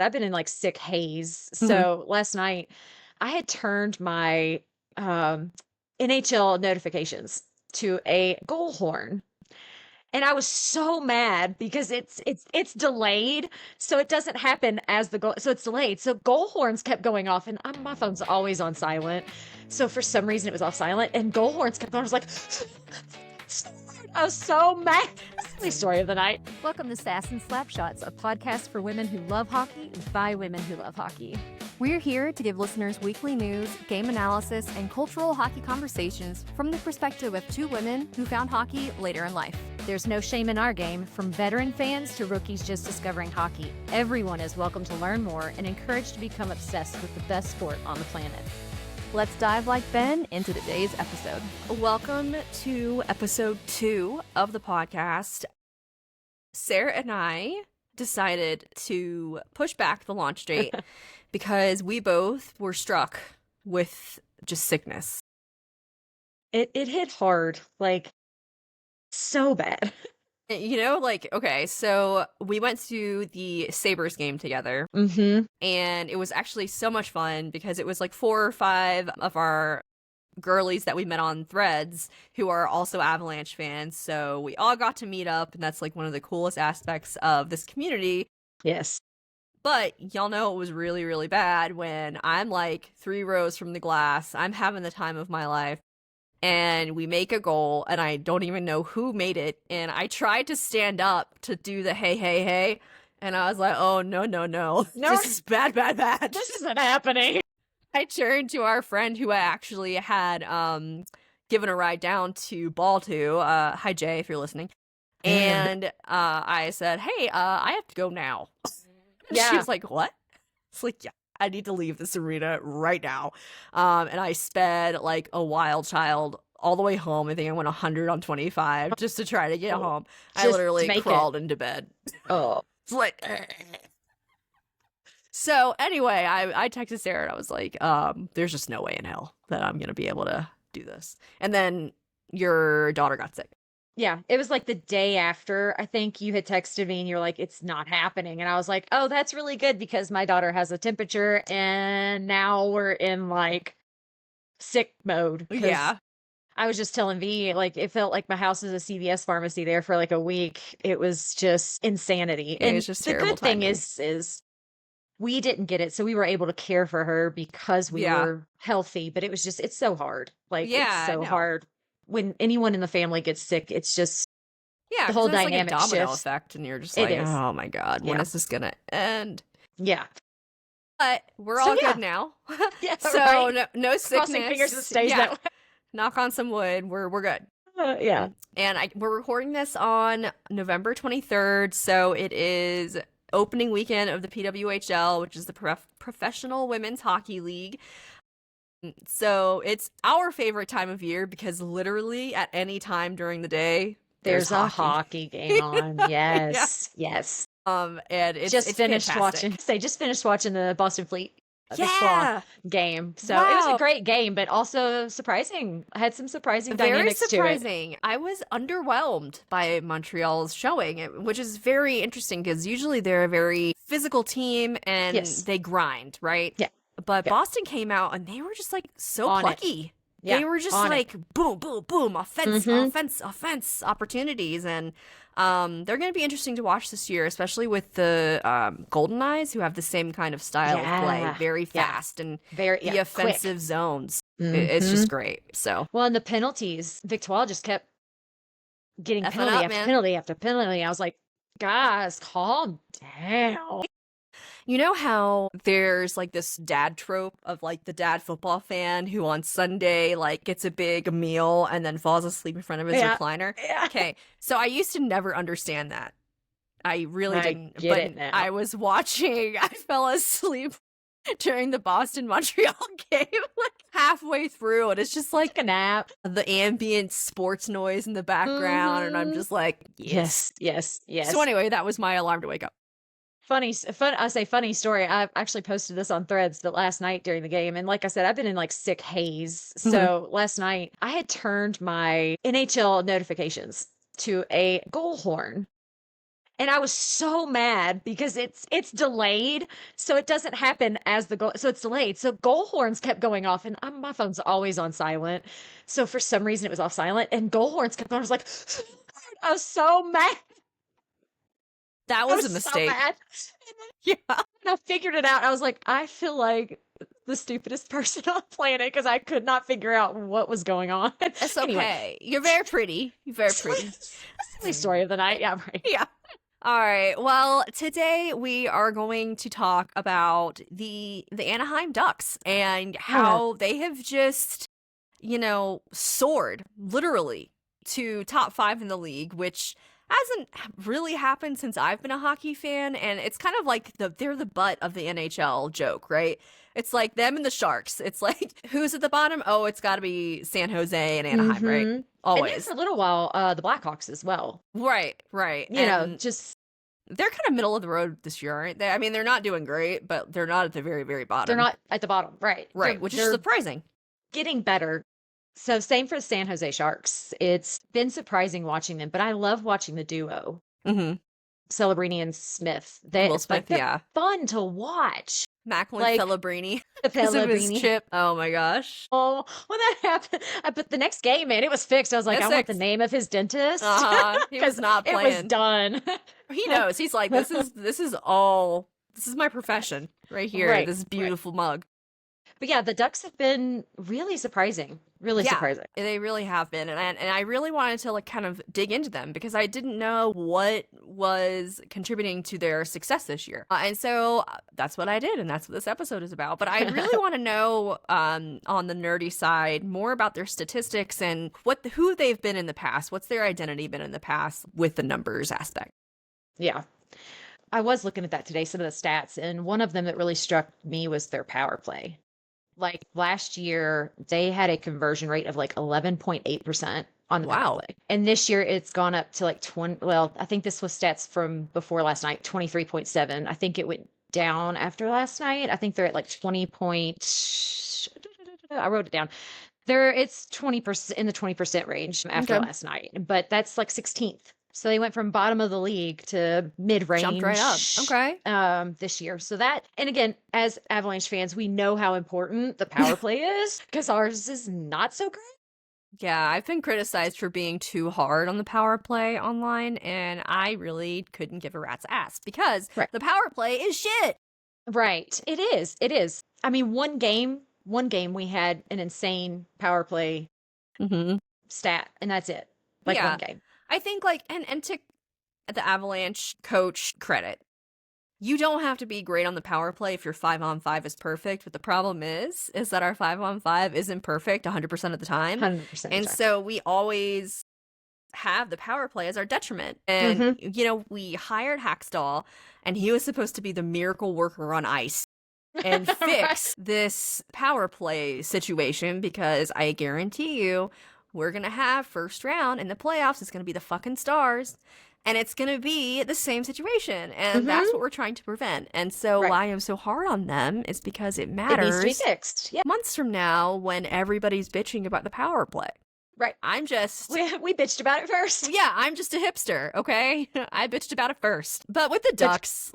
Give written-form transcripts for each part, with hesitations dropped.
I've been in like sick haze. Mhm. So last night I had turned my NHL notifications to a goal horn. And I was so mad because it's delayed, so it doesn't happen as the goal. So it's delayed. So goal horns kept going off, and my phone's always on silent. So for some reason it was off silent, and goal horns kept going. I was like, I was so mad. Silly story of the night. Welcome to Sass and Slapshots, a podcast for women who love hockey by women who love hockey. We're here to give listeners weekly news, game analysis, and cultural hockey conversations from the perspective of two women who found hockey later in life. There's no shame in our game, from veteran fans to rookies just discovering hockey. Everyone is welcome to learn more and encouraged to become obsessed with the best sport on the planet. Let's dive like Ben into today's episode. Welcome to episode 2 of the podcast. Sarah and I decided to push back the launch date because we both were struck with just sickness. It hit hard, like so bad. You know, like, okay, so we went to the Sabres game together, Mm-hmm. and it was actually so much fun because it was like 4 or 5 of our girlies that we met on Threads who are also Avalanche fans. So we all got to meet up, and that's like one of the coolest aspects of this community. Yes. But y'all know it was really, really bad when I'm like 3 rows from the glass. I'm having the time of my life. And we make a goal, and I don't even know who made it. And I tried to stand up to do the hey, hey, hey. And I was like, oh, no. No. This is bad. This isn't happening. I turned to our friend who I actually had given a ride down to Ball to. Hi, Jay, if you're listening. And I said, hey, I have to go now. Yeah. She was like, what? It's like, yeah. I need to leave this arena right now. And I sped like a wild child all the way home. I think I went 100 on 25 just to try to get home. I Just literally make crawled into bed. Oh. It's like, so anyway, I texted Sarah and I was like, there's just no way in hell that I'm going to be able to do this. And then your daughter got sick. Yeah, it was like the day after, I think you had texted me and you're like, it's not happening. And I was like, oh, that's really good because my daughter has a temperature and now we're in like sick mode. 'Cause Yeah. I was just telling V, like, it felt like my house is a CVS pharmacy there for like a week. It was just insanity. It And was just the terrible good thing timing. is we didn't get it. So we were able to care for her because we Yeah. were healthy. But it was just, it's so hard. Like, Yeah, it's I so know. hard. When anyone in the family gets sick, it's just, Yeah, the 'cause whole it's like a dynamic domino shifts. effect, and you're just It like, is. oh my God, when Yeah. is this going to end? Yeah. But we're So, all yeah. good now. Yeah. So Right? no sickness. Crossing fingers it stays Yeah. that way. Knock on some wood. We're good. Yeah. And we're recording this on November 23rd, so it is opening weekend of the PWHL, which is the Professional Women's Hockey League. So it's our favorite time of year because literally at any time during the day There's a hockey game on. Yes. Yes. And it's Just it's finished fantastic. just finished watching the Boston Fleet Yeah. game. So it was Wow. a great game, but also surprising. I had some surprising Very dynamics to it. surprising. I was underwhelmed by Montreal's showing, which is very interesting because usually they're a very physical team and Yes. they grind, right? Yeah. But Yeah. Boston came out and they were just like so On it. plucky. Yeah, They were just on it. like boom, boom, boom, offense, Mhm. offense opportunities. And they're going to be interesting to watch this year, especially with the Golden Eyes, who have the same kind of style of play, Yeah. very Yeah. fast and Very the quick. offensive zones. It's just great. So Well, and the penalties, Victoire just kept getting Effing penalty up, after man. penalty after penalty. I was like, guys, calm down. you know how there's like this dad trope of like the dad football fan who on Sunday like gets a big meal and then falls asleep in front of his Yeah. recliner? Yeah. Okay, so I used to never understand that. I really I didn't. get But it now. I was watching, I fell asleep during the Boston Montreal game like halfway through, and it's just like Take a nap. the ambient sports noise in the background, and I'm Mhm. just like, yes. Yes. So anyway, that was my alarm to wake up. Funny story. I actually posted this on Threads the last night during the game. And like I said, I've been in like sick haze. So last night I had turned my NHL notifications to a goal horn. And I was so mad because it's delayed, so it doesn't happen as the goal. So it's delayed. So goal horns kept going off, and my phone's always on silent. So for some reason it was off silent, and goal horns kept going. I was like, I was so mad. That I was a was so mistake. mad. Yeah. And I figured it out. I was like, I feel like the stupidest person on the planet because I could not figure out what was going on. It's Anyway, okay. You're very pretty. You're very pretty. silly story of the night. Yeah, right. Yeah. All right. Well, today we are going to talk about the Anaheim Ducks and how they have just, soared literally to top 5 in the league, which hasn't really happened since I've been a hockey fan. And it's kind of like they're the butt of the NHL joke, right? It's like them and the Sharks. It's like, who's at the bottom? Oh, it's got to be San Jose and Anaheim, right? And then Always. for a little while, the Blackhawks as well. Right. Just They're kind of middle of the road this year, aren't they? I mean, they're not doing great, but they're not at the very, very bottom. they're not at the bottom, right? Right, which is surprising. Getting better. So same for the San Jose Sharks. It's been surprising watching them, but I love watching the duo, Mm-hmm. Celebrini and Smith. Will Smith, they're fun to watch. Macklin Like, Celebrini. The Because of his Pellegrini. chip. Oh my gosh. Oh, when that happened, but the next game, man, it was fixed. I was like, It's I want the fixed. name of his dentist. He was not It was playing. done. He knows. He's like, this is my profession right here. Right, This beautiful mug. But yeah, the Ducks have been really surprising. Really Yeah. surprising. They really have been, and I really wanted to kind of dig into them because I didn't know what was contributing to their success this year, and so that's what I did, and that's what this episode is about. But I really want to know, on the nerdy side, more about their statistics and who they've been in the past. What's their identity been in the past with the numbers aspect? Yeah. I was looking at that today, some of the stats, and one of them that really struck me was their power play. Like last year, they had a conversion rate of like 11.8% on the power play. And this year it's gone up to like 20. Well, I think this was stats from before last night, 23.7. I think it went down after last night. I think they're at like 20 point. I wrote it down. It's 20% in the 20% range after last night, but that's like 16th. So they went from bottom of the league to mid-range. Jumped right up. Okay. This year. So that, and again, as Avalanche fans, we know how important the power play is because ours is not so great. Yeah, I've been criticized for being too hard on the power play online, and I really couldn't give a rat's ass because the power play is shit. Right. It is. It is. I mean, one game we had an insane power play stat, and that's it. Like one game. I think and to the Avalanche coach credit, you don't have to be great on the power play if your 5-on-5 is perfect. But the problem is that our 5-on-5 isn't perfect 100% of the time. 100%. And so we always have the power play as our detriment. And, we hired Hackstall, and he was supposed to be the miracle worker on ice and fix this power play situation because I guarantee you, we're going to have first round in the playoffs. It's going to be the fucking Stars. And it's going to be the same situation. And that's what we're trying to prevent. And so why I'm so hard on them is because it matters. It needs to be fixed. Yeah. Months from now when everybody's bitching about the power play. Right. I'm just... We bitched about it first. Yeah, I'm just a hipster, okay? I bitched about it first. But with the Ducks,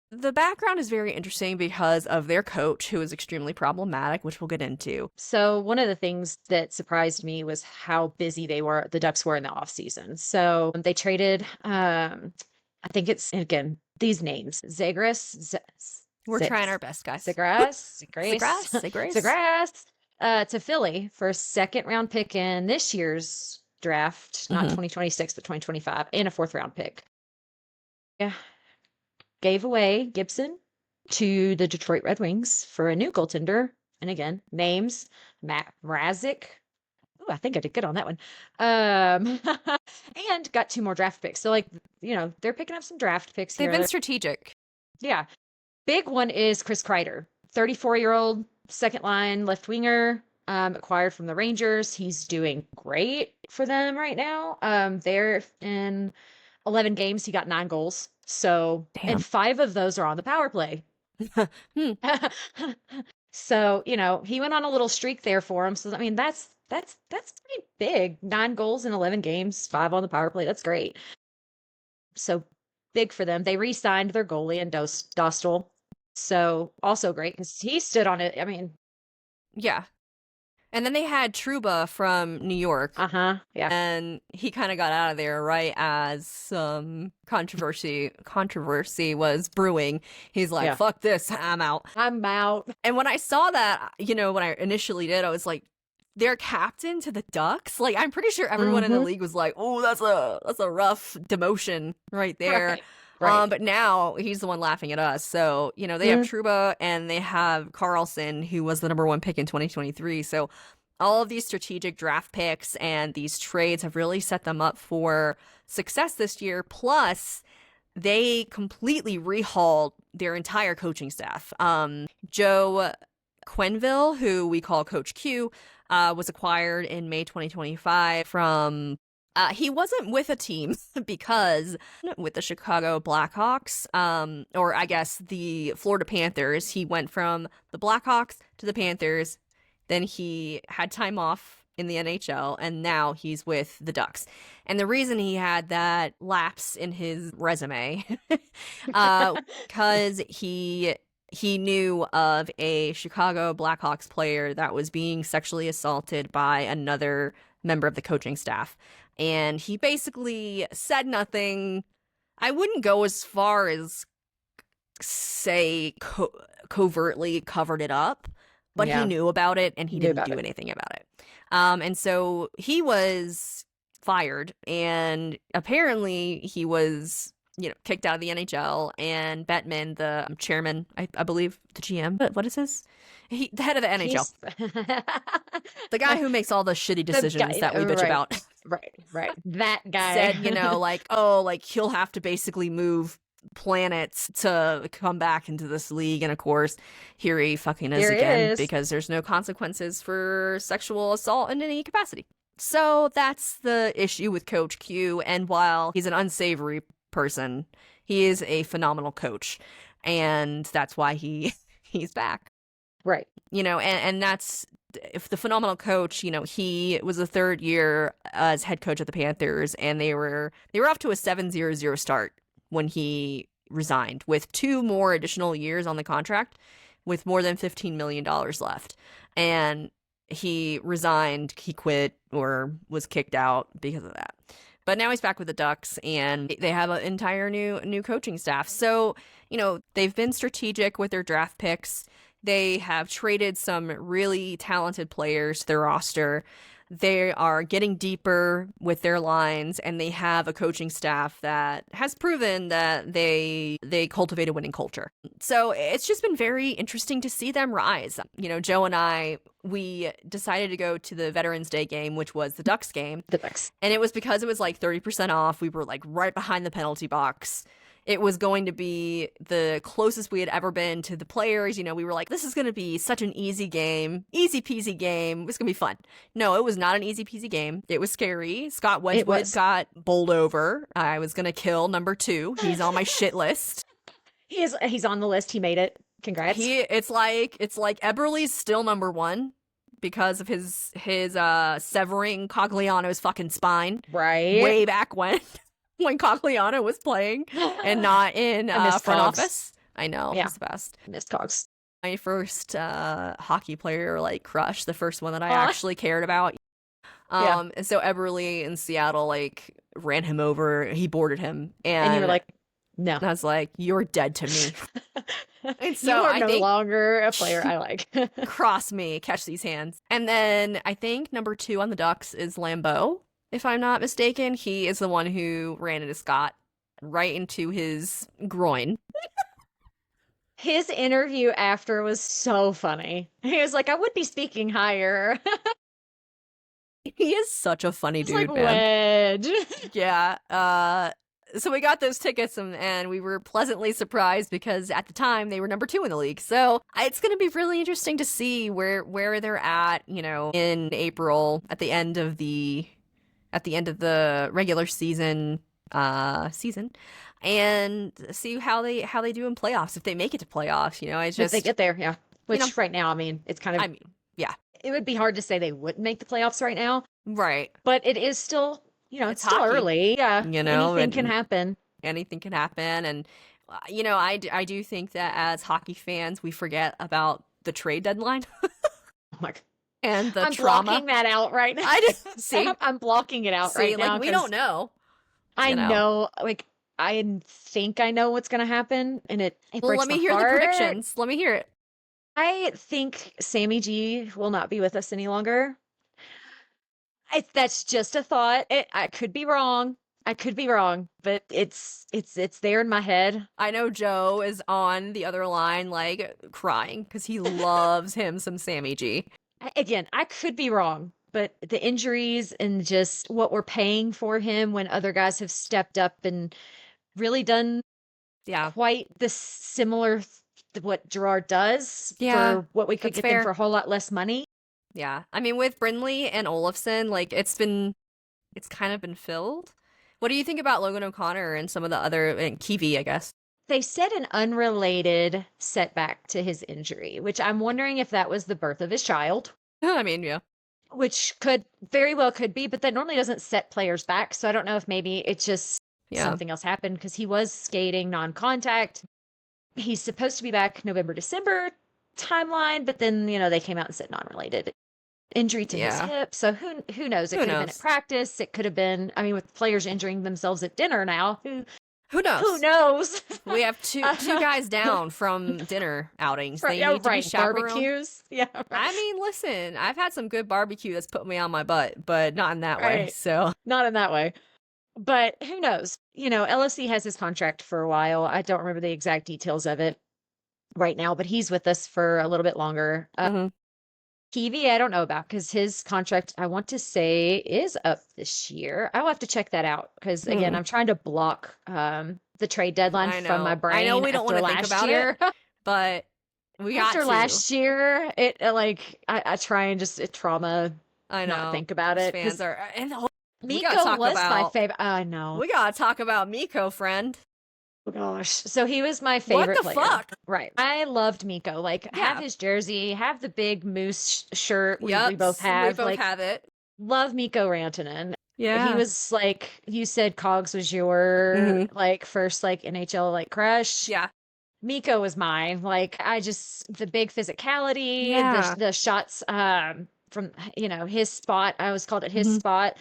the background is very interesting because of their coach, who is extremely problematic, which we'll get into. So one of the things that surprised me was how busy the Ducks were in the offseason. So they traded, I think it's, again, these names, Zegras. We're trying our best, guys. Zegras to Philly for a second-round pick in this year's draft, not 2026, but 2025, and a fourth-round pick. Yeah. Gave away Gibson to the Detroit Red Wings for a new goaltender. And again, names, Matt Mrazek. Ooh, I think I did good on that one. And got 2 more draft picks. So, they're picking up some draft picks here. They've been strategic. Yeah. Big one is Chris Kreider, 34-year-old second line left winger, acquired from the Rangers. He's doing great for them right now. They're in 11 games. He got 9 goals. So, and 5 of those are on the power play. So, he went on a little streak there for him. So, I mean, that's That's pretty big. 9 goals in 11 games, 5 on the power play. That's great. So big for them. They re-signed their goalie and Dostal. So also great because he stood on it. I mean, Yeah. And then they had Truba from New York. yeah. And he kind of got out of there right as some controversy was brewing. He's like, Yeah. fuck this, I'm out. I'm out. And when I saw that, when I initially did, I was like, they're captain to the Ducks? Like, I'm pretty sure everyone in the league was like, oh, that's a rough demotion right there. Right. But now he's the one laughing at us. So, they have Truba and they have Carlson, who was the number 1 pick in 2023. So all of these strategic draft picks and these trades have really set them up for success this year. Plus, they completely rehauled their entire coaching staff. Joe Quenneville, who we call Coach Q, was acquired in May 2025 from... he wasn't with a team because with the Chicago Blackhawks, or I guess the Florida Panthers, he went from the Blackhawks to the Panthers. Then he had time off in the NHL, and now he's with the Ducks. And the reason he had that lapse in his resume, because he knew of a Chicago Blackhawks player that was being sexually assaulted by another member of the coaching staff. And he basically said nothing. I wouldn't go as far as say covertly covered it up, but he knew about it and he didn't do anything about it. And so he was fired, and apparently he was, kicked out of the NHL. And Bettman, the chairman, I believe, the GM, what is his? The head of the NHL. The guy who makes all the shitty decisions that we bitch about. Right. That guy said, he'll have to basically move planets to come back into this league. And of course, here he fucking is again, because there's no consequences for sexual assault in any capacity. So that's the issue with Coach Q. And while he's an unsavory person, he is a phenomenal coach. And that's why he's back. Right. And that's, if the phenomenal coach, he was the 3rd year as head coach at the Panthers, and they were off to a 7-0-0 start when he resigned, with 2 more additional years on the contract, with more than $15 million left. And he resigned, he quit, or was kicked out because of that. But now he's back with the Ducks, and they have an entire new coaching staff. So, they've been strategic with their draft picks. They have traded some really talented players to their roster. They are getting deeper with their lines, and they have a coaching staff that has proven that they cultivate a winning culture. So it's just been very interesting to see them rise. Joe and I, we decided to go to the Veterans Day game, which was the Ducks game. The Ducks. And it was because it was like 30% off. We were like right behind the penalty box. It was going to be the closest we had ever been to the players. We were like, this is going to be such an easy game, easy peasy game. It's going to be fun. No, it was not an easy peasy game. It was scary. Scott Wedgwood got bowled over. I was going to kill number 2. He's on my shit list. He's on the list. He made it. Congrats. It's like Eberle's still number 1 because of his severing Cogliano's fucking spine. Right. Way back when Cogliano was playing and not in front office. I know. He's the best. Missed Cogs. My first hockey player crush, the first one that I actually cared about. And so Eberle in Seattle ran him over. He boarded him, and you were like, no. And I was like, you're dead to me. And so you are no longer a player I like. Cross me, catch these hands. And then I think number 2 on the Ducks is Lambeau. If I'm not mistaken, he is the one who ran into Scott right into his groin. His interview after was so funny. He was like, I would be speaking higher. He is such a funny dude, like man. Wedge. Yeah. So we got those tickets, and we were pleasantly surprised because at the time they were number 2 in the league. So it's going to be really interesting to see where they're at, in April at the end of the regular season, and see how they do in playoffs, if they make it to playoffs. It's just if they get there, yeah. Which right now, it's kind of. yeah. it would be hard to say they wouldn't make the playoffs right now, Right. but it is still, it's It's still hockey, early. Yeah. Anything can and happen. anything can happen. And, I do think that as hockey fans, we forget about the trade deadline Oh my God. and the I'm trauma. blocking that out right now. I just see. I'm blocking it out right now. Like, we don't know. I you know. know, like, I think I know what's going to happen, and it Well, breaks let me my hear the heart. predictions. Let me hear it. I think Sammy G will not be with us any longer. That's just a thought. I could be wrong. I could be wrong, but it's there in my head. I know Joe is on the other line, like, crying because he loves him some Sammy G. Again, I could be wrong, but the injuries and just what we're paying for him when other guys have stepped up and really done Yeah. quite the similar to what Gerard does Yeah, for what we could that's get them fair. for a whole lot less money. Yeah. I mean, with Brindley and Olafson, like, it's kind of been filled. What do you think about Logan O'Connor and some of the other, and Kiwi, I guess? They said an unrelated setback to his injury, which I'm wondering if that was the birth of his child, I mean, yeah. which could very well could be, but that normally doesn't set players back. So I don't know if maybe it's just Yeah. something else happened because he was skating non-contact. He's supposed to be back November, December timeline, but then, they came out and said non-related injury to his Yeah. hip. So who knows? It Who could have been knows? at practice. It could have been, with players injuring themselves at dinner now. Who knows? Who knows? We have two guys down from dinner outings. They need to be chaperoned. Barbecues. Yeah. I mean, listen, I've had some good barbecue that's put me on my butt, but not in that way. Right. So Not in that way. But who knows? LOC has his contract for a while. I don't remember the exact details of it right now, but he's with us for a little bit longer. Mhm. Kiwi, I don't know about because his contract, I want to say, is up this year. I'll have to check that out because, again, I'm trying to block the trade deadline I from my know. brain. I know we don't after want to think last about year. it, but we got After to. last year, I try and just trauma I know. not think about it. Fans 'cause are, and we Miko gotta talk was my about. favorite. I know. We gotta talk about Miko, friend. Oh gosh. So he was my favorite What the player. fuck? Right. I loved Miko. Like, have Yeah. his jersey, have the big moose shirt we Yup, both have. We both like, have it. love Miko Rantanen. Yeah. He was like, you said Cogs was your like first like NHL like crush. Yeah. Miko was mine. Like, the big physicality, Yeah. the shots from his spot. I always called it his spot.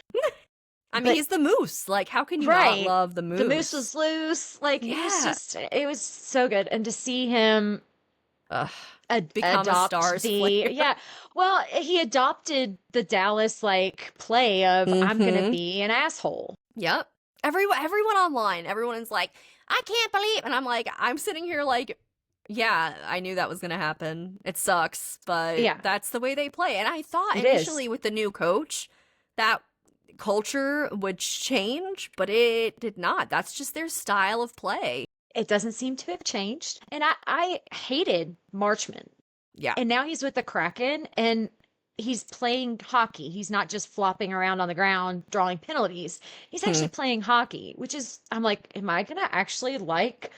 I mean, But- he's the moose. Like, how can you Right. not love the moose? The moose was loose. Like, Yeah. it was so good. And to see him Ugh. Become a adopt Stars the player. yeah. Well, he adopted the Dallas like play of I'm gonna be an asshole. Yep. Everyone online, everyone is like, I can't believe, and I'm like, I'm sitting here like, yeah, I knew that was gonna happen. It sucks, but Yeah. that's the way they play. And I thought It is. initially with the new coach that culture would change, but it did not. That's just their style of play. It doesn't seem to have changed. And I hated Marchman. Yeah. And now he's with the Kraken and he's playing hockey. He's not just flopping around on the ground drawing penalties. He's actually playing hockey, which is, I'm like, am I going to actually like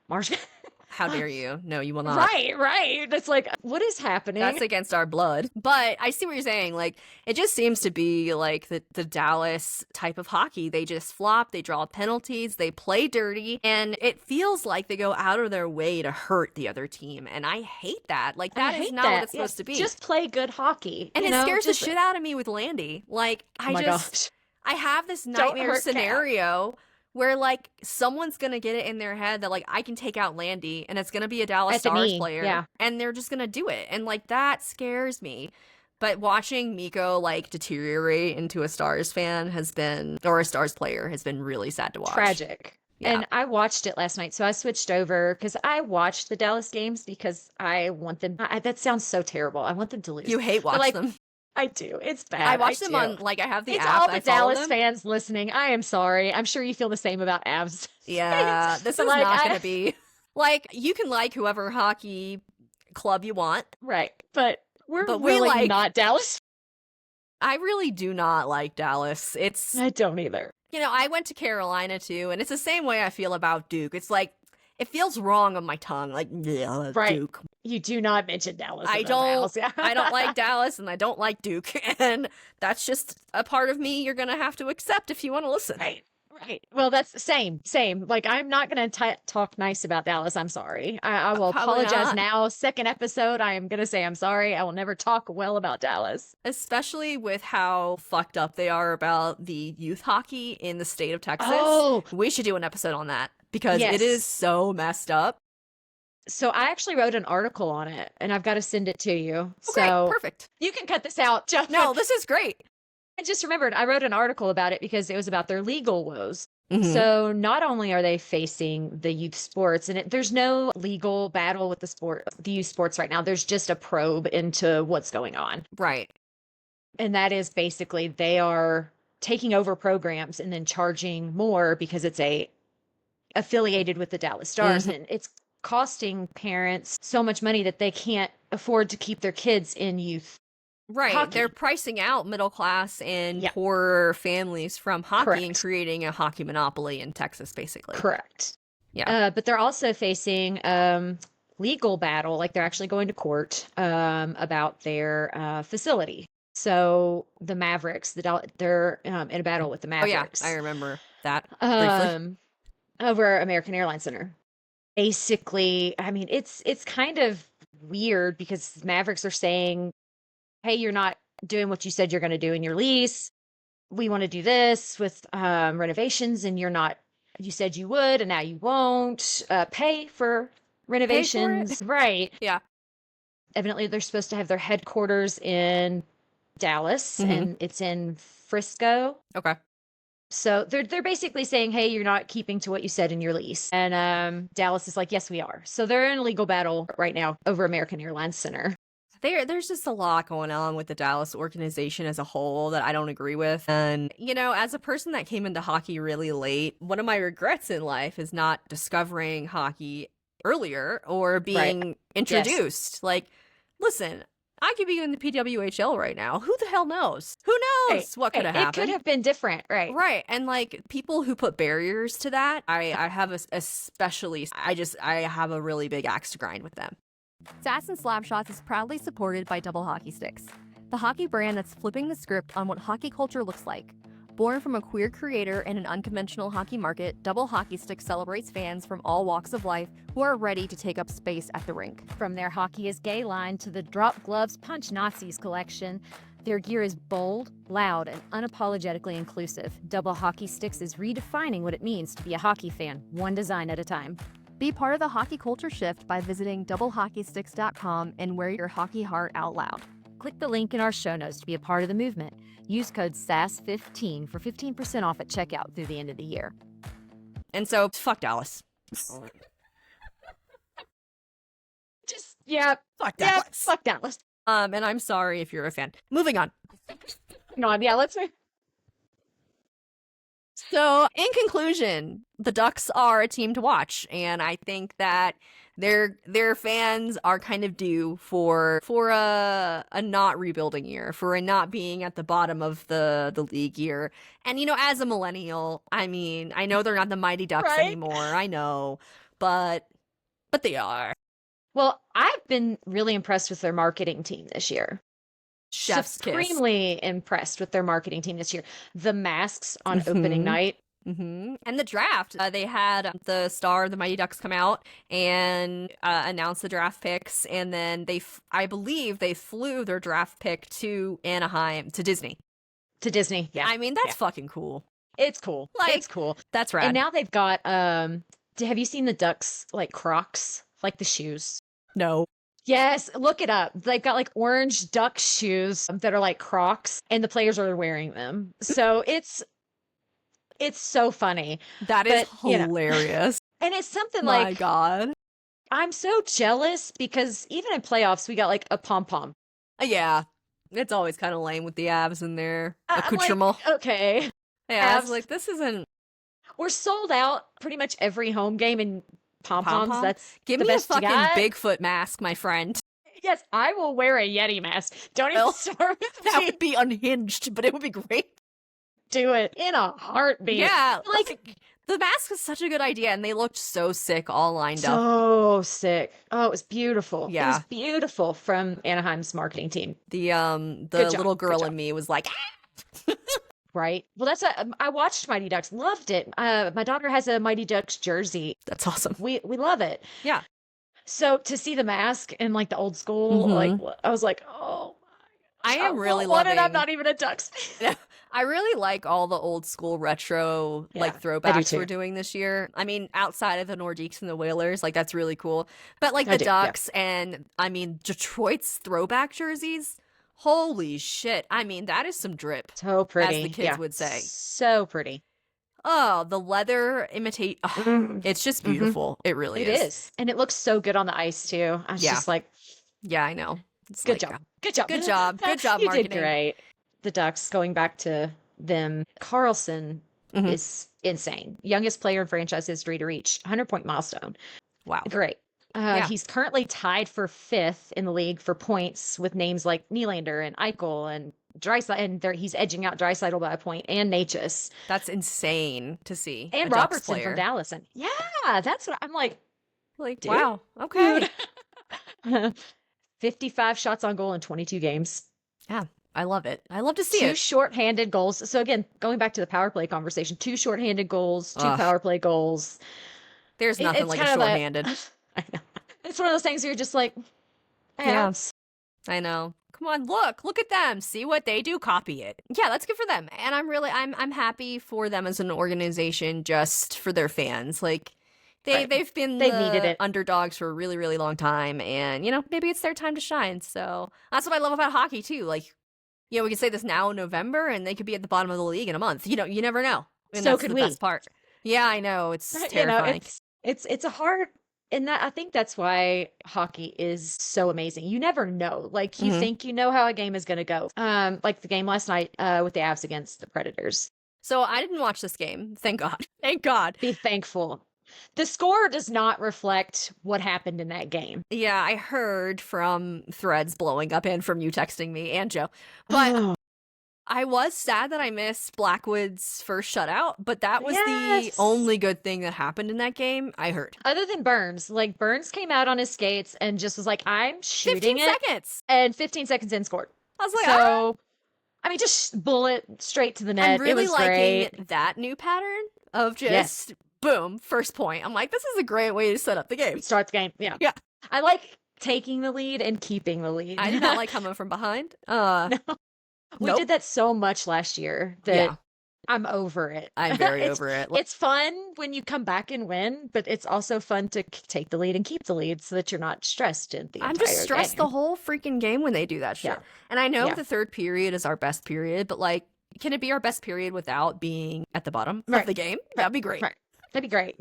Marchman? How dare you? No, you will not. Right. It's like, what is happening? That's against our blood. But I see what you're saying. Like, it just seems to be like the Dallas type of hockey. They just flop, they draw penalties, they play dirty, and it feels like they go out of their way to hurt the other team. And I hate that. Like, I that is hate not that. what it's supposed to be. Just play good hockey. And you it know? scares Just- the shit out of me with Landy. Like, Oh my gosh. I have this Don't nightmare hurt Cap. scenario where like someone's gonna get it in their head that like I can take out Landy and it's gonna be a Dallas At the Stars knee, player, yeah. and they're just gonna do it, and like that scares me. But watching Miko like deteriorate into a Stars fan or a Stars player has been really sad to watch. Tragic. Yeah. And I watched it last night. So I switched over because I watched the Dallas games because I want them. That sounds so terrible. I want them to lose. You hate But, watch like, them. I do. It's bad. I watch them do. on like I have the It's app. all I the follow Dallas them. fans listening. I am sorry. I'm sure you feel the same about Avs. Yeah, this is Like, not gonna be like you can like whoever hockey club you want. Right. But we're But we really like- not Dallas. I really do not like Dallas. It's I don't either. I went to Carolina too, and it's the same way I feel about Duke. It's like it feels wrong on my tongue, like yeah, Right. Duke. You do not mention Dallas. I in those don't. aisles. Yeah. I don't like Dallas, and I don't like Duke, and that's just a part of me you're gonna have to accept if you want to listen. Right. Right. Well, that's the same. Like, I'm not going to talk nice about Dallas. I'm sorry. I will Probably apologize not. now. Second episode, I am going to say I'm sorry. I will never talk well about Dallas. Especially with how fucked up they are about the youth hockey in the state of Texas. Oh, We should do an episode on that because yes. it is so messed up. So I actually wrote an article on it, and I've got to send it to you. Okay, So perfect. you can cut this out. Jeff. No, this is great. I just remembered I wrote an article about it because it was about their legal woes. Mhm. So not only are they facing the youth sports, and there's no legal battle with the youth sports right now. There's just a probe into what's going on. Right. And that is basically they are taking over programs and then charging more because it's affiliated with the Dallas Stars. Mhm. And it's costing parents so much money that they can't afford to keep their kids in youth. Right. Hockey. They're pricing out middle class and Yeah. poorer families from hockey and Correct. creating a hockey monopoly in Texas, basically. Correct. Yeah. But they're also facing legal battle, like they're actually going to court about their facility. So the Mavericks, they're in a battle with the Oh, yeah. Mavericks. I remember that briefly. Over American Airlines Center. Basically, I mean, it's kind of weird because Mavericks are saying, hey, you're not doing what you said you're going to do in your lease. We want to do this with renovations, and you said you would, and now you won't pay for renovations. Right. Yeah. Evidently, they're supposed to have their headquarters in Dallas, Mhm. and it's in Frisco. Okay. So they're basically saying, hey, you're not keeping to what you said in your lease. And Dallas is like, yes, we are. So they're in a legal battle right now over American Airlines Center. There's just a lot going on with the Dallas organization as a whole that I don't agree with. And, as a person that came into hockey really late, one of my regrets in life is not discovering hockey earlier or being introduced. Like, listen, I could be in the PWHL right now. Who the hell knows? Who knows what could have It happened? could have been different, right? Right. And like people who put barriers to that, I have I have a really big axe to grind with them. Sass and Slapshots is proudly supported by Double Hockey Sticks, the hockey brand that's flipping the script on what hockey culture looks like. Born from a queer creator in an unconventional hockey market, Double Hockey Sticks celebrates fans from all walks of life who are ready to take up space at the rink. From their Hockey is Gay line to the Drop Gloves Punch Nazis collection, their gear is bold, loud, and unapologetically inclusive. Double Hockey Sticks is redefining what it means to be a hockey fan, one design at a time. Be part of the hockey culture shift by visiting doublehockeysticks.com and wear your hockey heart out loud. Click the link in our show notes to be a part of the movement. Use code SAS15 for 15% off at checkout through the end of the year. And so, fuck Dallas. Fuck Dallas. Fuck Dallas. And I'm sorry if you're a fan. Moving on. Let's move. So, in conclusion, the Ducks are a team to watch, and I think that their fans are kind of due for a not rebuilding year, for a not being at the bottom of the league year. And as a millennial, I mean, I know they're not the Mighty Ducks Right? anymore. I know, but they are. Well, I've been really impressed with their marketing team this year. Chef's kiss. Supremely impressed with their marketing team this year. The masks on opening Mhm. night. Mm-hmm. And the draft, they had the star of the Mighty Ducks come out and announce the draft picks, and then I believe they flew their draft pick to Anaheim, to Disney. To Disney, yeah. I mean, that's fucking cool. It's cool. It's cool. That's rad. And now they've got, have you seen the Ducks, like, Crocs? Like the shoes? No. Yes, look it up. They've got like orange duck shoes that are like Crocs, and the players are wearing them. So it's so funny. That is But, hilarious. And it's something My like, God. I'm so jealous because even in playoffs, we got like a pom-pom. Yeah. It's always kind of lame with the abs in their I'm like, accoutrement. okay. Yeah, I was abs. like, this isn't... We're sold out pretty much every home game in pom-poms. Pom-pom? That's Give the me a best you fucking got. Bigfoot mask, my friend. Yes, I will wear a Yeti mask. Don't even Well, start with That me. would be unhinged, but it would be great. Do it in a heartbeat. Yeah, Like, The mask was such a good idea, and they looked so sick all lined up. So sick. Oh, it was beautiful. It Yeah. was beautiful from Anaheim's marketing team. The Good job, little good girl job. in me was like, Right. Well, I watched Mighty Ducks, loved it. My daughter has a Mighty Ducks jersey. that's awesome. We love it. Yeah. So to see the mask in like the old school, like I was like, oh, I am really loving. I'm loving. not even a Ducks fan. I really like all the old school retro like Yeah, I do throwbacks too. we're doing this year. I mean, outside of the Nordiques and the Whalers, like that's really cool. But like I the do, yeah. Ducks and I mean Detroit's throwback jerseys, holy shit. I mean, that is some drip. So pretty. As the kids yeah. would say. So pretty. Oh, the leather imitate. Oh, Mm. it's just beautiful. It really It is. And it looks so good on the ice too. I was Yeah. just like, Yeah, I know. It's good like, job. Good job. Good job. Good job You marketing. did great. The Ducks, going back to them, Carlson Mhm. is insane. Youngest player in franchise history to reach 100-point milestone. Wow. Great. Yeah. He's currently tied for 5th in the league for points with names like Nylander and Eichel and Draisaitl, and he's edging out Draisaitl by a point, and Natchez That's insane to see. and a Ducks Robertson player. from Dallas. And yeah, that's what I'm like. Like, Dude. wow. Okay. Dude. 55 shots on goal in 22 games. Yeah. I love it. I love to see Two it. shorthanded goals. So again, going back to the power play conversation, 2 shorthanded goals, 2 Ugh. power play goals. There's nothing It's like a kind of shorthanded. I know. It's one of those things where you're just like, Yeah. abs. I know. Come on, look at them. See what they do, copy it. Yeah, that's good for them. And I'm happy for them as an organization, just for their fans. Like Right. they've been They the needed it. underdogs for a really, really long time, and maybe it's their time to shine. So that's what I love about hockey too. Like, we can say this now in November, and they could be at the bottom of the league in a month. You never know. And So that's could the we. best part. Yeah, I know. It's You know, terrifying. it's a hard, and that I think that's why hockey is so amazing. You never know. Like you Mhm. think you know how a game is going to go. Like the game last night with the Avs against the Predators. So I didn't watch this game. Thank God. Thank God. Be thankful. The score does not reflect what happened in that game. Yeah, I heard from threads blowing up and from you texting me and Joe. But Oh, I was sad that I missed Blackwood's first shutout, but that was Yes. the only good thing that happened in that game, I heard. other than Burns, like Burns came out on his skates and just was like, I'm 15 shooting it. seconds. And 15 seconds in scored. I was like, ah. So, I mean, just bullet straight to the net. I'm really it was liking great. that new pattern of just Yes. boom, first point. I'm like, this is a great way to set up the game. Start the game. Yeah. Yeah. I like taking the lead and keeping the lead. I did not like coming from behind. We Nope. did that so much last year that Yeah. I'm over it. I'm very It's- over it. It's fun when you come back and win, but it's also fun to take the lead and keep the lead so that you're not stressed in the I'm just entire stressed game. the whole freaking game when they do that shit. Yeah. And I know Yeah. the third period is our best period, but like, can it be our best period without being at the bottom of Right. the game? That'd be great. Right. That'd be great.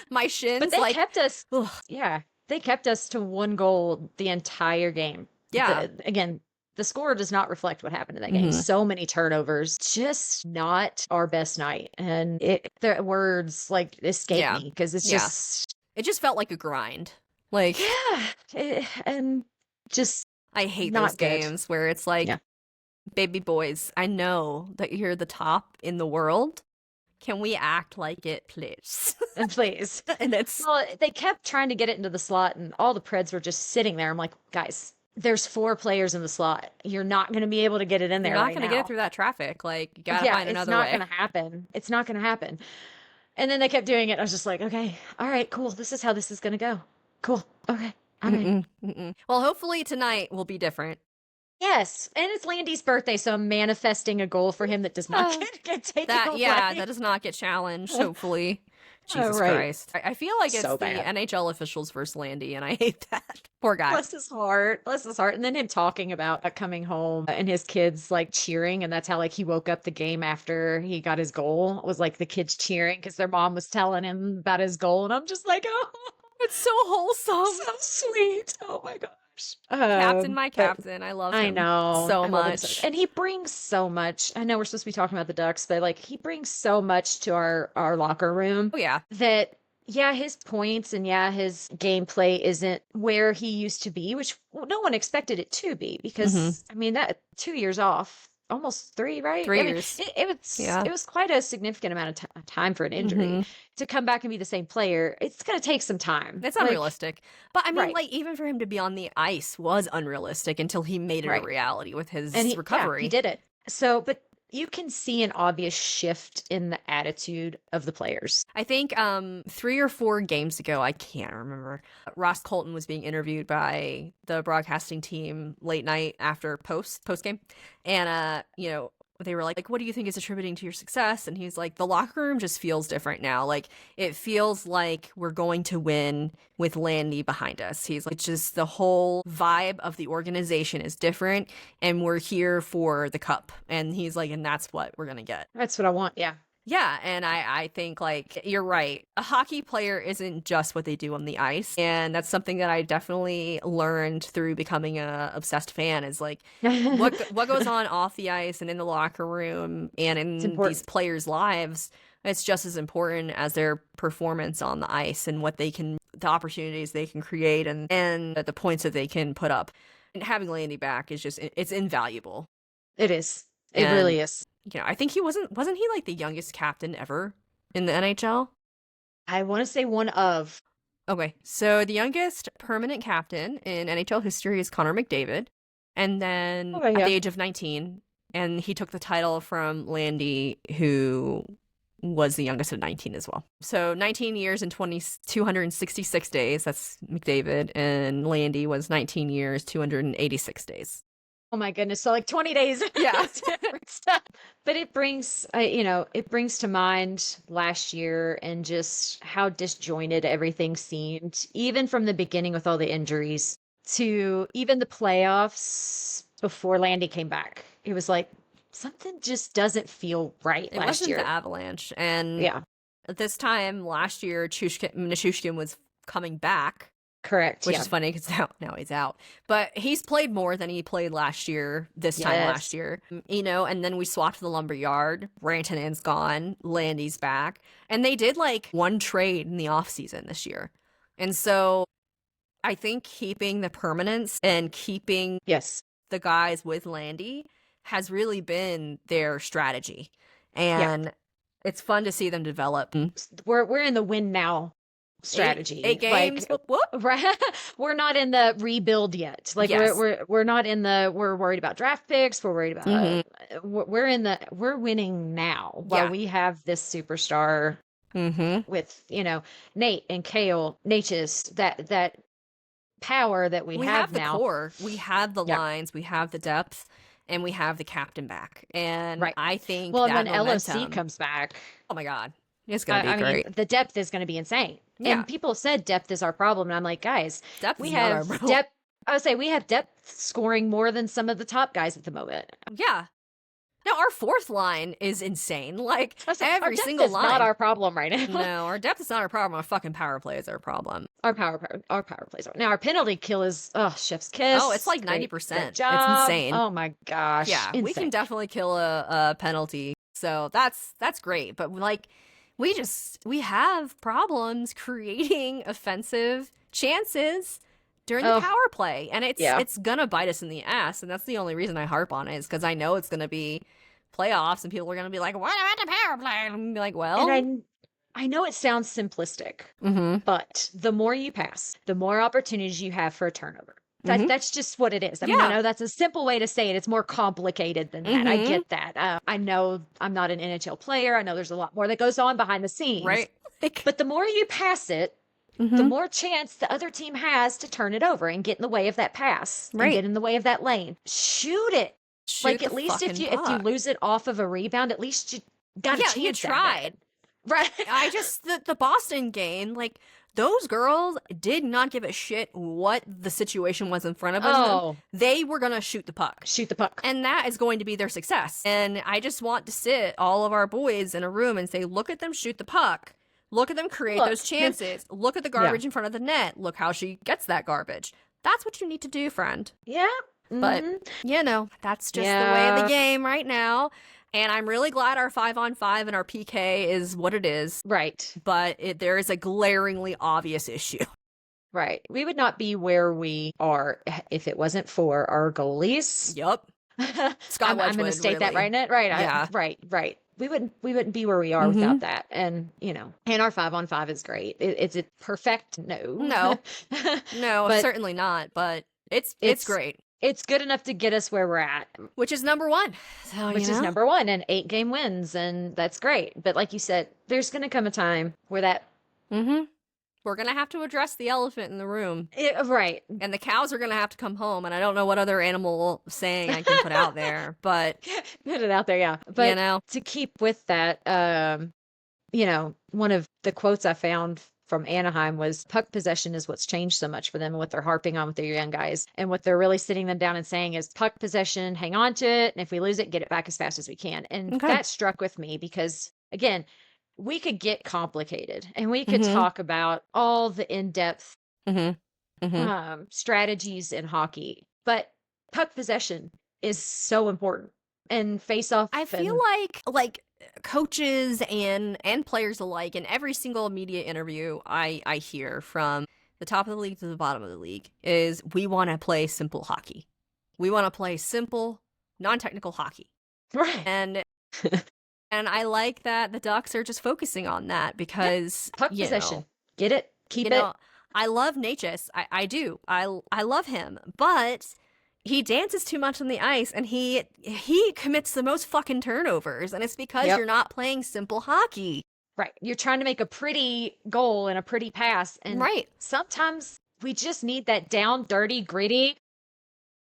My shins, But they like, kept us, ugh. yeah, they kept us to 1 goal the entire game. Yeah. Again, the score does not reflect what happened in that game. Mhm. So many turnovers, just not our best night. And the words like escape Yeah. me because it's Yeah. just, it just felt like a grind. Like, and just I hate not those good. games where it's like, Yeah. baby boys, I know that you're the top in the world. Can we act like it, please? and please. And it's Well, they kept trying to get it into the slot, and all the Preds were just sitting there. I'm like, guys, there's 4 players in the slot. You're not going to be able to get it in there. you're not right going to now. get it through that traffic. Like, you gotta find another it's not way. going to happen. It's not going to happen. And then they kept doing it. I was just like, okay, all right, cool. This is how this is going to go. Cool. Okay. Okay. Mm-mm, mm-mm. Well, hopefully tonight will be different. Yes. And it's Landy's birthday, so I'm manifesting a goal for him that does not Oh. get taken That away. that does not get challenged. Hopefully, Jesus right. Christ. I feel like it's So the bad. NHL officials versus Landy, and I hate that. Poor guy. Bless his heart. Bless his heart. And then him talking about coming home and his kids like cheering. And that's how like he woke up the game after he got his goal, was like the kids cheering because their mom was telling him about his goal. And I'm just like, oh, It's so wholesome. so sweet. Oh my gosh. Captain, my but captain. I love him. I know. so I love him much. And he brings so much. I know we're supposed to be talking about the Ducks, but like he brings so much to our locker room Oh yeah. that yeah, his points and yeah, his gameplay isn't where he used to be, which no one expected it to be because I mean that 2 years off almost 3, right? 3 I mean, years. it Yeah. was quite a significant amount of time for an injury. Mhm. To come back and be the same player. It's going to take some time. It's Like, unrealistic. But I mean, right, like, even for him to be on the ice was unrealistic until he made it a right. reality with his And he recovery. did it. So, but you can see an obvious shift in the attitude of the players. I think 3 or 4 games ago, I can't remember, Ross Colton was being interviewed by the broadcasting team late night after post game. And you know, they were like, what do you think is attributing to your success? And he's like, the locker room just feels different now. Like, it feels like we're going to win with Landy behind us. He's like, it's just the whole vibe of the organization is different, and we're here for the cup. And he's like, and that's what we're going to get. That's what I want. Yeah. Yeah, and I think, like, you're right. A hockey player isn't just what they do on the ice. And that's something that I definitely learned through becoming a obsessed fan is, like, what goes on off the ice and in the locker room and in these players' lives, it's just as important as their performance on the ice and the opportunities they can create and the points that they can put up. And having Landy back is just, it's invaluable. It is. It really is. You know, I think he wasn't he like the youngest captain ever in the NHL? I want to say one of. Okay, so the youngest permanent captain in NHL history is Connor McDavid. And then at the age of 19, and he took the title from Landy, who was the youngest at 19 as well. So 19 years and 266 days, that's McDavid, and Landy was 19 years, 286 days. Oh my goodness. So like 20 days. Yeah. Different stuff. But it brings, it brings to mind last year and just how disjointed everything seemed, even from the beginning with all the injuries to even the playoffs before Landy came back. It was like something just doesn't feel right It last wasn't year. the Avalanche. And yeah, at this time last year, Nichushkin was coming back. Correct. Which is funny because now he's out. But he's played more than he played last year, this time last year. You know, and then we swapped the lumberyard. Rantanen's gone. Landy's back. And they did like one trade in the offseason this year. And so I think keeping the permanence and keeping the guys with Landy has really been their strategy. And it's fun to see them develop. We're in the win now strategy. 8 games. Like, right? We're not in the rebuild yet. Like we're not in the we're worried about draft picks. We're worried about we're winning now while we have this superstar with, Nate and Kale, Natchez, that power that we have the now. Core. We have the lines, we have the depth, and we have the captain back. And I think that when momentum, LOC comes back, oh my God, it's gonna be great. Mean, the depth is gonna be insane. Yeah. And people said depth is our problem, and I'm like, guys, depth we is have not our problem. depth. I would say we have depth scoring more than some of the top guys at the moment. Yeah. Now our fourth line is insane. Like every our single depth line. Is not our problem right now. No, our depth is not our problem. Our fucking power play is our problem. Our power plays. Now our penalty kill is chef's kiss. Oh, it's like 90%. It's insane. Oh my gosh. Yeah, insane. We can definitely kill a penalty. So that's great. But like we have problems creating offensive chances during the power play, and it's gonna bite us in the ass. And that's the only reason I harp on it, is because I know it's gonna be playoffs, and people are gonna be like, "What about the power play?" And I'm gonna be like, "Well." And I know it sounds simplistic, but the more you pass, the more opportunities you have for a turnover. That's just what it is. I mean, I know that's a simple way to say it. It's more complicated than that. I get that. I know I'm not an NHL player. I know there's a lot more that goes on behind the scenes. Right. But the more you pass it, the more chance the other team has to turn it over and get in the way of that pass. And get in the way of that lane. Shoot it. Like, at least if you lose it off of a rebound, at least you got a chance. You tried. Right. The Boston game, like, those girls did not give a shit what the situation was in front of them. They were going to shoot the puck. And that is going to be their success. And I just want to sit all of our boys in a room and say, look at them shoot the puck. Look at them create those chances. Look at the garbage in front of the net. Look how she gets that garbage. That's what you need to do, friend. Yeah. But, that's just the way of the game right now. And I'm really glad our 5-on-5 and our PK is what it is. Right. But there is a glaringly obvious issue. Right. We would not be where we are if it wasn't for our goalies. Yup. Scott I'm going to Wedgwood, state that really. right now. Right. Yeah. Right. We wouldn't be where we are without that. And, and our 5-on-5 is great. It's a perfect no. No, But certainly not. But it's it's great, it's good enough to get us where we're at, which is number one. So which is number one, and 8-game wins, and that's great. But like you said, there's going to come a time where that we're gonna have to address the elephant in the room, right. and the cows are gonna have to come home. And I don't know what other animal saying I can put out there, but Put it out there, yeah. But you know, to keep with that, one of the quotes I found from Anaheim was puck possession is what's changed so much for them and what they're harping on with their young guys. And what they're really sitting them down and saying is puck possession, hang on to it. And if we lose it, get it back as fast as we can. And that struck with me because, again, we could get complicated and we could talk about all the in-depth strategies in hockey, but puck possession is so important. And face off. I feel like coaches and players alike in every single media interview I hear from the top of the league to the bottom of the league is we want to play simple hockey. We want to play simple, non-technical hockey. Right. And I like that the Ducks are just focusing on that because puck possession. Get it, keep it. I love Natchez. I do. I love him, but he dances too much on the ice, and he commits the most fucking turnovers, and it's because you're not playing simple hockey. Right. You're trying to make a pretty goal and a pretty pass, and sometimes we just need that down, dirty, gritty.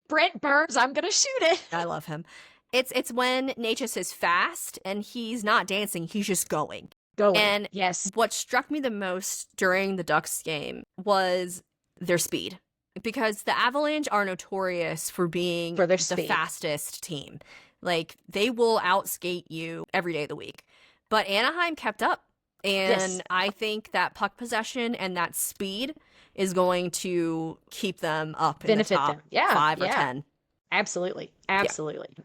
Brent Burns, I'm gonna shoot it. I love him. It's when Natchez is fast and he's not dancing, he's just going. And yes, what struck me the most during the Ducks game was their speed. Because the Avalanche are notorious for being the fastest team. Like, they will outskate you every day of the week. But Anaheim kept up. And I think that puck possession and that speed is going to keep them up in the top 5 or 10. Absolutely.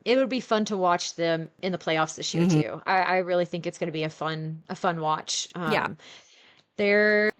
It would be fun to watch them in the playoffs this year, too. I really think it's going to be a fun watch. They're,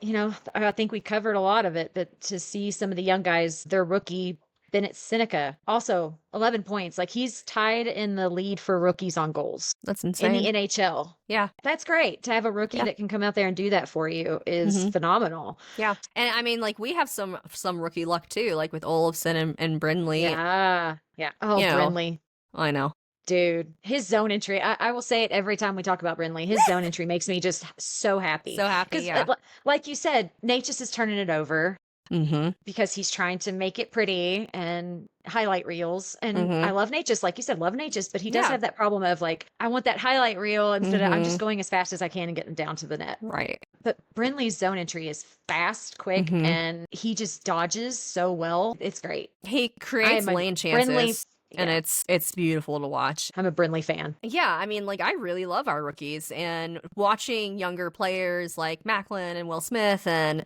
I think we covered a lot of it, but to see some of the young guys, their rookie, Bennett Seneca, also 11 points. Like, he's tied in the lead for rookies on goals. That's insane. In the NHL. Yeah. That's great. To have a rookie that can come out there and do that for you is phenomenal. Yeah. And I mean, like, we have some rookie luck too, like with Olofsson and Brindley. Yeah. Oh, Brindley. I know. Dude, his zone entry, I will say it every time we talk about Brindley. His zone entry makes me just so happy. So happy, yeah. Like you said, Natchez is turning it over because he's trying to make it pretty and highlight reels. And I love Natchez, like you said, but he does have that problem of, like, I want that highlight reel instead of I'm just going as fast as I can and getting down to the net. Right. But Brindley's zone entry is fast, quick, and he just dodges so well. It's great. He creates lane chances. And it's beautiful to watch. I'm a Brindley fan. Yeah, I mean, like, I really love our rookies, and watching younger players like Macklin and Will Smith and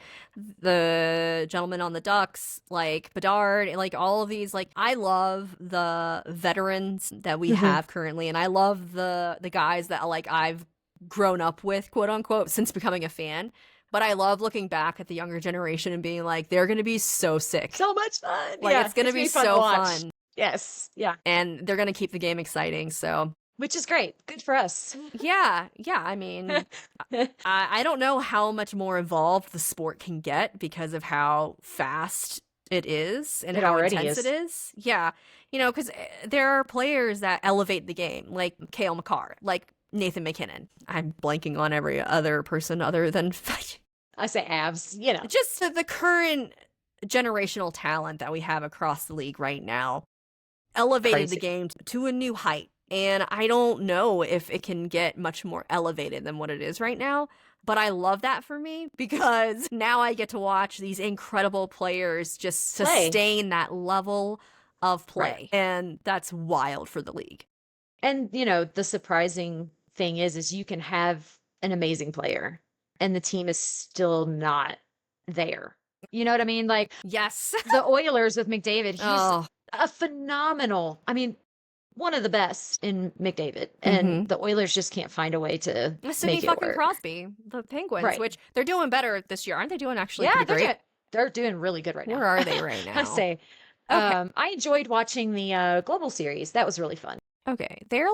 the gentleman on the Ducks, like Bedard, and like all of these, like, I love the veterans that we have currently, and I love the guys that, like, I've grown up with, quote unquote, since becoming a fan. But I love looking back at the younger generation and being like, they're going to be so sick. So much fun. Like, it's going to be so fun. Yes. Yeah. And they're going to keep the game exciting. So, which is great. Good for us. Yeah. I mean, I don't know how much more involved the sport can get because of how fast it is and how intense it is. Yeah. Because there are players that elevate the game, like Cale Makar, like Nathan McKinnon. I'm blanking on every other person other than I say Avs, Just the current generational talent that we have across the league right now elevated the game to a new height. And I don't know if it can get much more elevated than what it is right now. But I love that for me because now I get to watch these incredible players just sustain that level of play. Right. And that's wild for the league. And, the surprising thing is you can have an amazing player and the team is still not there. You know what I mean? Like, yes, the Oilers with McDavid, he's a phenomenal, one of the best in McDavid. And the Oilers just can't find a way to make it work. Crosby, the Penguins, which they're doing better this year. Aren't they doing actually pretty great? They're doing really good right now. Where are they right now? I say, Okay. I enjoyed watching the Global Series. That was really fun. Okay. They're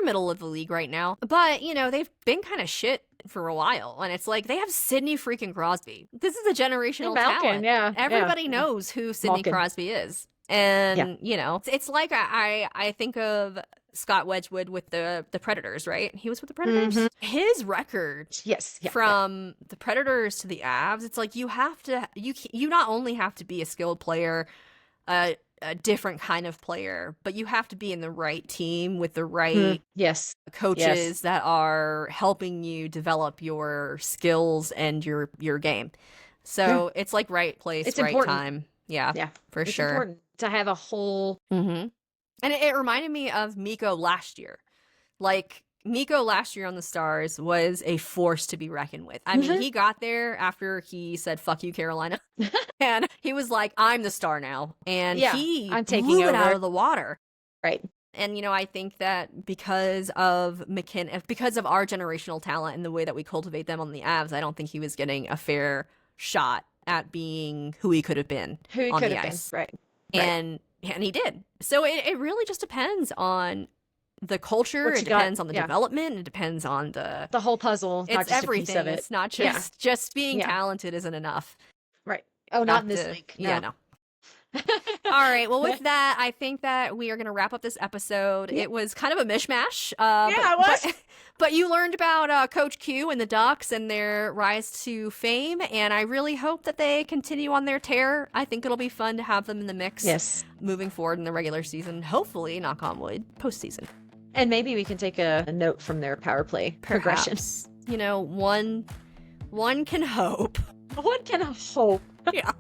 middle of the league right now. But, they've been kind of shit for a while. And it's like they have Sidney freaking Crosby. This is a generational Malkin, talent. yeah. Everybody knows who Sidney Malkin. Crosby is. And, it's like I think of Scott Wedgwood with the Predators, right? He was with the Predators. Mhm. His record Yes. Yeah, from the Predators to the Avs, it's like you not only have to be a skilled player, a different kind of player, but you have to be in the right team with the right Yes. coaches that are helping you develop your skills and your game. So it's like right place, It's right important. time. Yeah, Yeah. for It's sure. important to have a whole. Mm-hmm. And it reminded me of Mikko last year. Like, Mikko last year on the Stars was a force to be reckoned with. I mean, he got there after he said, "Fuck you, Carolina." And he was like, "I'm the star now." And I'm taking blew it over. out of the water. Right. And, I think that because of because of our generational talent and the way that we cultivate them on the Avs, I don't think he was getting a fair shot at being who he could have been on the ice. Right. And he did. So it really just depends on the culture. It depends on the development. It depends on the whole puzzle. It's not just everything. A piece of it. It's not just being talented isn't enough. Right. Oh, not in this league. Yeah, no. All right. Well, with that, I think that we are going to wrap up this episode. It was kind of a mishmash. It was. But you learned about Coach Q and the Ducks and their rise to fame, and I really hope that they continue on their tear. I think it'll be fun to have them in the mix moving forward in the regular season. Hopefully, knock on wood, postseason. And maybe we can take a note from their power play progression. One can hope. One can hope. Yeah.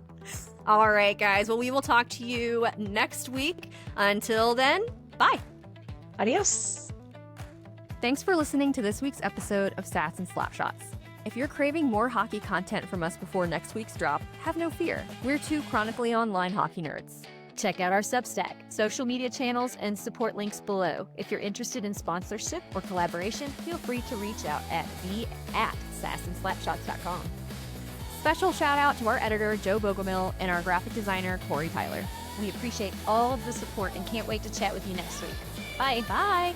All right, guys. Well, we will talk to you next week. Until then, bye. Adios. Thanks for listening to this week's episode of Stats and Slapshots. If you're craving more hockey content from us before next week's drop, have no fear. We're two chronically online hockey nerds. Check out our Substack, social media channels, and support links below. If you're interested in sponsorship or collaboration, feel free to reach out at sassandslapshots.com. Special shout out to our editor, Joe Bogomil, and our graphic designer, Corey Tyler. We appreciate all of the support and can't wait to chat with you next week. Bye. Bye.